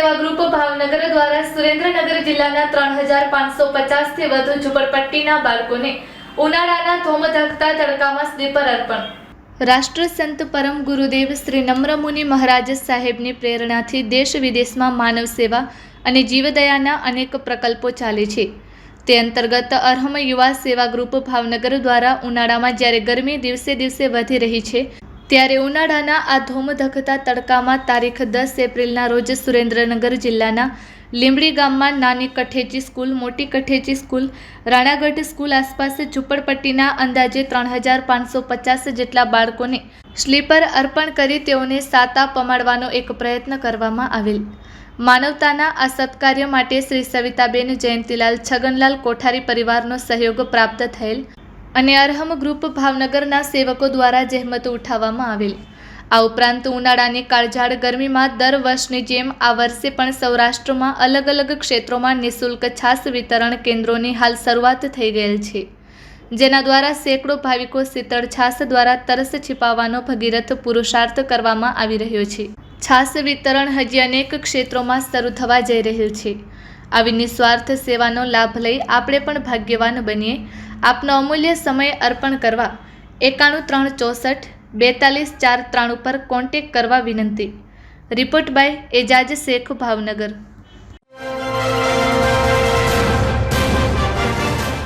સેવા ગ્રુપ ભાવનગર દ્વારા સુરેન્દ્રનગર જિલ્લાના 3550 થી વધુ ઝૂંપડપટ્ટીના બાળકોને ઉનાળાના ધોમધખતા તડકામાં સ્લીપર અર્પણ। રાષ્ટ્રસંત પરમ ગુરુદેવ શ્રી નમ્રમુનિ મહારાજ સાહેબની પ્રેરણાથી દેશ વિદેશમાં માનવ સેવા અને જીવદયાના અનેક પ્રકલ્પો ચાલે છે। તે અંતર્ગત અર્હમ યુવા સેવા ગ્રુપ ભાવનગર દ્વારા ઉનાળામાં જ્યારે ગરમી દિવસે દિવસે વધી રહી છે ત્યારે ઉનાળાના આ ધોમધખતા તડકામાં તારીખ 10 એપ્રિલના રોજ સુરેન્દ્રનગર જિલ્લાના લીંબડી ગામમાં નાની કઠેચી સ્કૂલ, મોટી કઠેચી સ્કૂલ, રાણાગઢ સ્કૂલ આસપાસ ઝૂંપડપટ્ટીના અંદાજે 3550 જેટલા બાળકોને સ્લીપર અર્પણ કરી તેઓને સાતા પમાડવાનો એક પ્રયત્ન કરવામાં આવેલ। માનવતાના આ સત્કાર્ય માટે શ્રી સવિતાબેન જયંતિલાલ છગનલાલ કોઠારી પરિવારનો સહયોગ પ્રાપ્ત થયેલ અને અર્હમ ગ્રુપ ભાવનગરના સેવકો દ્વારા જહેમત ઉઠાવવામાં આવેલ। આ ઉપરાંત ઉનાળાની કાળઝાળ ગરમીમાં દર વર્ષની જેમ આ વર્ષે પણ સૌરાષ્ટ્રમાં અલગ અલગ ક્ષેત્રોમાં નિઃશુલ્ક છાસ વિતરણ કેન્દ્રોની હાલ શરૂઆત થઈ ગયેલ છે, જેના દ્વારા સેંકડો ભાવિકો શીતળ છાસ દ્વારા તરસ છિપાવવાનો ભગીરથ પુરુષાર્થ કરવામાં આવી રહ્યો છે। છાસ વિતરણ હજી અનેક ક્ષેત્રોમાં શરૂ થવા જઈ રહેલ છે। આવી નિસ્વાર્થ સેવાનો લાભ લઈ આપણે પણ ભાગ્યવાન બનીએ। આપનો અમૂલ્ય સમય અર્પણ કરવા 91 364 42 493 પર કોન્ટેક્ટ કરવા વિનંતી। Report by Ejaz Shaikh, Bhavnagar.